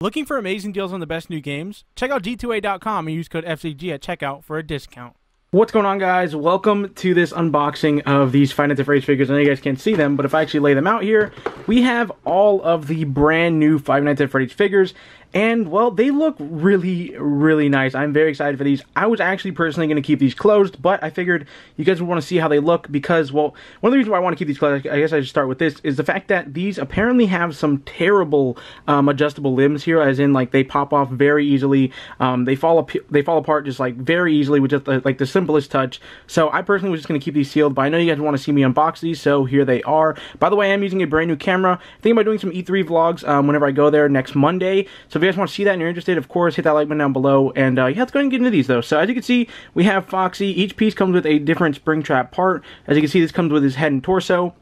Looking for amazing deals on the best new games? Check out G2A.com and use code FCG at checkout for a discount. What's going on, guys? Welcome to this unboxing of these Five Nights at Freddy's figures. I know you guys can't see them, but if I actually lay them out here, we have all of the brand new Five Nights at Freddy's figures. And, well, they look really, really nice. I'm very excited for these. I was actually personally going to keep these closed, but I figured you guys would want to see how they look because, well, one of the reasons why I want to keep these closed, I guess I should start with this, is the fact that these apparently have some terrible adjustable limbs here, as in, like, they pop off very easily. They fall apart just, like, very easily with just, like, the simplest touch. So I personally was just going to keep these sealed, but I know you guys want to see me unbox these, so here they are. By the way, I am using a brand new camera. I think about doing some E3 vlogs whenever I go there next Monday. So if you guys want to see that and you're interested, of course, hit that like button down below. And yeah, let's go ahead and get into these, though. So as you can see, we have Foxy. Each piece comes with a different Springtrap part. As you can see, this comes with his head and torso.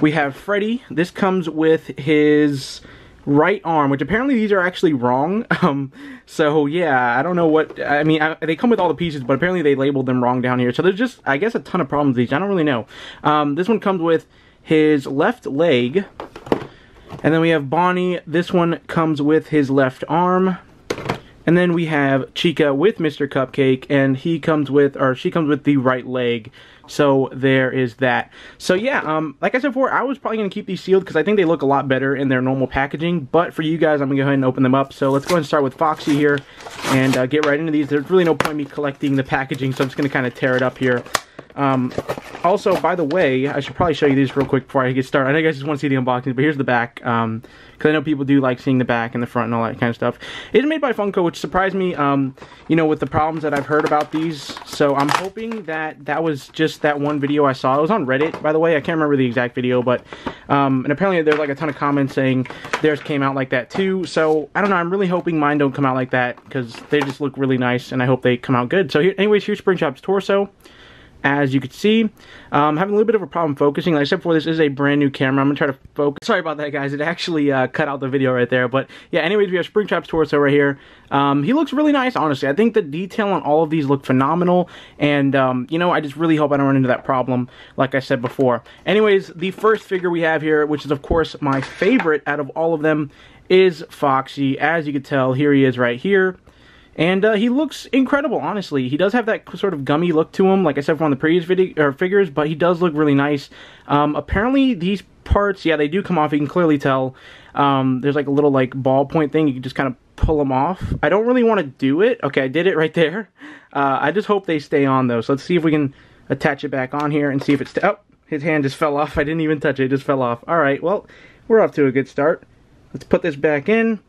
We have Freddy. This comes with his right arm, which apparently these are actually wrong. So yeah, I don't know what, I mean, they come with all the pieces, but apparently they labeled them wrong down here. So there's just, I guess, a ton of problems with these. I don't really know. This one comes with his left leg. And then we have Bonnie. This one comes with his left arm. And then we have Chica with Mr. Cupcake, and he comes with, or she comes with the right leg. So there is that. So yeah, like I said before, I was probably going to keep these sealed because I think they look a lot better in their normal packaging. But for you guys, I'm going to go ahead and open them up. So let's go ahead and start with Foxy here and get right into these. There's really no point in me collecting the packaging, so I'm just going to kind of tear it up here. Also, by the way, I should probably show you these real quick before I get started. I know you guys just want to see the unboxing, but here's the back, because I know people do like seeing the back and the front and all that kind of stuff. It's made by Funko, which surprised me, you know, with the problems that I've heard about these. So I'm hoping that that was just that one video I saw. It was on Reddit, by the way. I can't remember the exact video, but, and apparently there's like a ton of comments saying theirs came out like that too. So, I don't know, I'm really hoping mine don't come out like that, because they just look really nice, and I hope they come out good. So here, anyways, here's Springtrap's torso. As you can see, having a little bit of a problem focusing. Like I said before, this is a brand new camera. I'm going to try to focus. Sorry about that, guys. It actually cut out the video right there. But yeah, anyways, we have Springtrap's torso right here. He looks really nice, honestly. I think the detail on all of these look phenomenal. And, you know, I just really hope I don't run into that problem, like I said before. Anyways, the first figure we have here, which is, of course, my favorite out of all of them, is Foxy. As you can tell, here he is right here. And he looks incredible, honestly. He does have that sort of gummy look to him, like I said from the previous figures, but he does look really nice. Apparently, these parts, yeah, they do come off. You can clearly tell. There's like a little like ball point thing. You can just kind of pull them off. I don't really want to do it. Okay, I did it right there. I just hope they stay on, though. So let's see if we can attach it back on here and see if it's... Oh, his hand just fell off. I didn't even touch it. It just fell off. All right, well, we're off to a good start. Let's put this back in.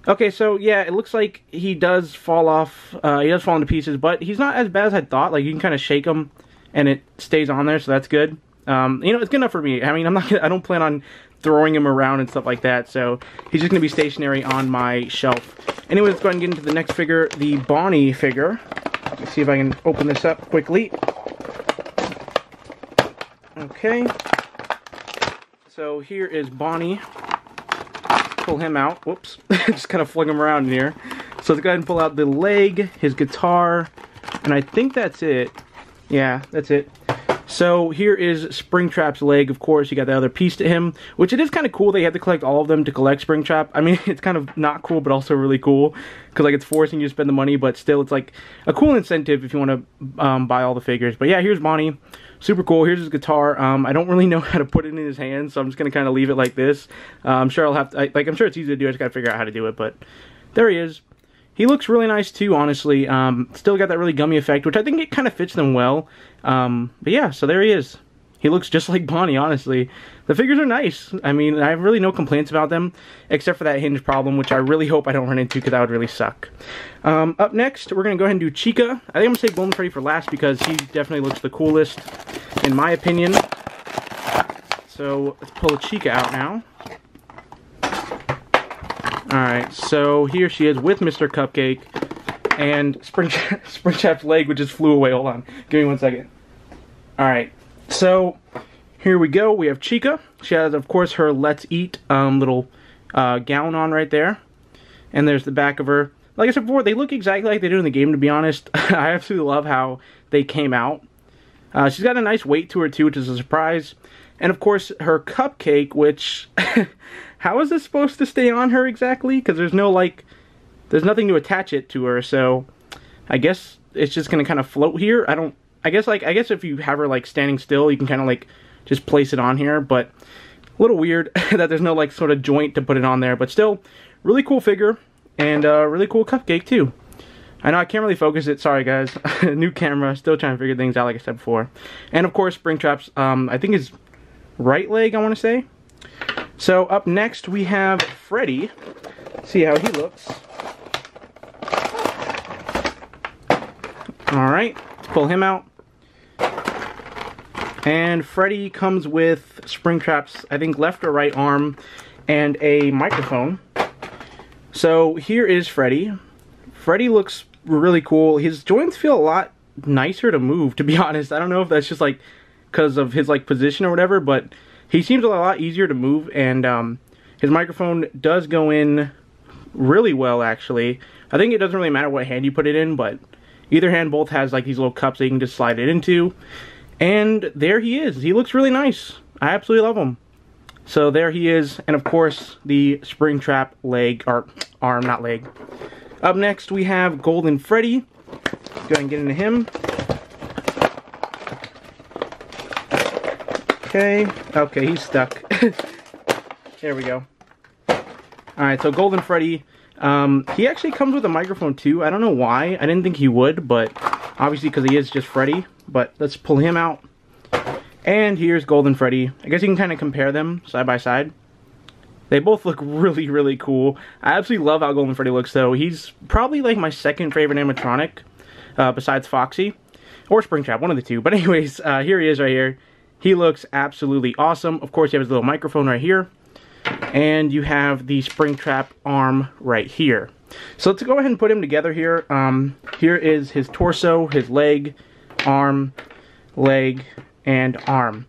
Okay, so yeah, it looks like he does fall off, he does fall into pieces, but he's not as bad as I thought. Like, you can kind of shake him, and it stays on there, so that's good. You know, it's good enough for me. I mean, I don't plan on throwing him around and stuff like that, so he's just going to be stationary on my shelf. Anyway, let's go ahead and get into the next figure, the Bonnie figure. Let's see if I can open this up quickly. Okay. So here is Bonnie. Pull him out. Whoops. Just kind of flung him around in here. So let's go ahead and pull out the leg, his guitar, and I think that's it. Yeah, that's it. So here is Springtrap's leg. Of course, you got the other piece to him, which it is kind of cool. They have to collect all of them to collect Springtrap. I mean, it's kind of not cool, but also really cool, because like it's forcing you to spend the money, but still it's like a cool incentive if you want to buy all the figures. But yeah, here's Bonnie. Super cool. Here's his guitar. I don't really know how to put it in his hands, so I'm just gonna kind of leave it like this. I'm sure I'll have to. I'm sure it's easy to do. I just gotta figure out how to do it. But there he is. He looks really nice too, honestly. Still got that really gummy effect, which I think it kind of fits them well. But yeah, so there he is. He looks just like Bonnie, honestly. The figures are nice. I mean, I have really no complaints about them, except for that hinge problem, which I really hope I don't run into, because that would really suck. Up next, we're going to go ahead and do Chica. I think I'm going to save Golden Freddy for last, because he definitely looks the coolest, in my opinion. So, let's pull Chica out now. Alright, so here she is with Mr. Cupcake, and Springtrap's leg, which just flew away. Hold on. Give me 1 second. Alright. So, here we go. We have Chica. She has, of course, her Let's Eat little gown on right there. And there's the back of her. Like I said before, they look exactly like they do in the game, to be honest. I absolutely love how they came out. She's got a nice weight to her, too, which is a surprise. And, of course, her cupcake, which how is this supposed to stay on her exactly? Because there's no, like, there's nothing to attach it to her, so I guess it's just gonna kind of float here. I guess if you have her, like, standing still, you can kind of, like, just place it on here, but a little weird that there's no, like, sort of joint to put it on there, but still, really cool figure, and really cool cupcake, too. I know I can't really focus it, sorry guys. New camera, still trying to figure things out like I said before. And of course Springtrap's, I think his right leg, I want to say. So up next we have Freddy. See how he looks. Alright, let's pull him out. And Freddy comes with Springtrap's, I think, left or right arm and a microphone. So here is Freddy. Freddy looks really cool. His joints feel a lot nicer to move, to be honest. I don't know if that's just like because of his like position or whatever, but he seems a lot easier to move, and his microphone does go in really well, actually. I think it doesn't really matter what hand you put it in, but either hand both has like these little cups that you can just slide it into. And there he is. He looks really nice. I absolutely love him. So there he is, and of course the Springtrap leg, or arm, not leg. Up next, we have Golden Freddy. Let's go ahead and get into him. Okay, he's stuck. There we go. Alright, so Golden Freddy, he actually comes with a microphone too. I don't know why. I didn't think he would, but obviously because he is just Freddy. But let's pull him out. And here's Golden Freddy. I guess you can kind of compare them side by side. They both look really, really cool. I absolutely love how Golden Freddy looks, though. He's probably, like, my second favorite animatronic, besides Foxy. Or Springtrap, one of the two. But anyways, here he is right here. He looks absolutely awesome. Of course, you have his little microphone right here. And you have the Springtrap arm right here. So let's go ahead and put him together here. Here is his torso, his leg, arm, leg, and arm.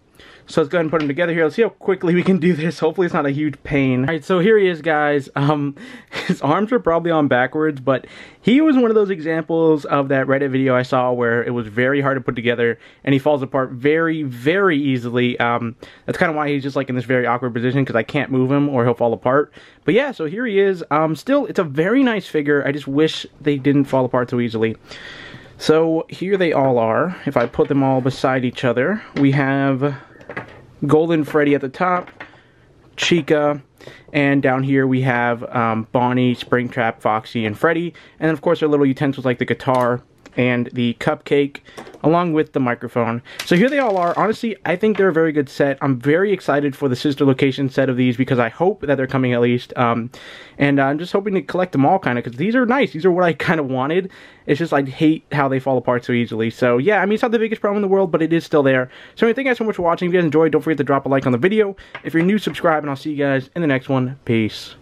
So let's go ahead and put them together here. Let's see how quickly we can do this. Hopefully it's not a huge pain. Alright, so here he is, guys. His arms are probably on backwards, but he was one of those examples of that Reddit video I saw where it was very hard to put together, and he falls apart very, very easily. That's kind of why he's just like in this very awkward position, because I can't move him or he'll fall apart. But yeah, so here he is. Still, it's a very nice figure. I just wish they didn't fall apart so easily. So here they all are. If I put them all beside each other, we have Golden Freddy at the top, Chica, and down here we have Bonnie, Springtrap, Foxy, and Freddy. And then of course our little utensils like the guitar and the cupcake, along with the microphone. So here they all are. Honestly, I think they're a very good set. I'm very excited for the sister location set of these because I hope that they're coming at least. And I'm just hoping to collect them all, kind of, because these are nice. These are what I kind of wanted. It's just I hate how they fall apart so easily. So yeah, I mean, it's not the biggest problem in the world, but it is still there. So anyway, thank you guys so much for watching. If you guys enjoyed, don't forget to drop a like on the video. If you're new, subscribe, and I'll see you guys in the next one. Peace.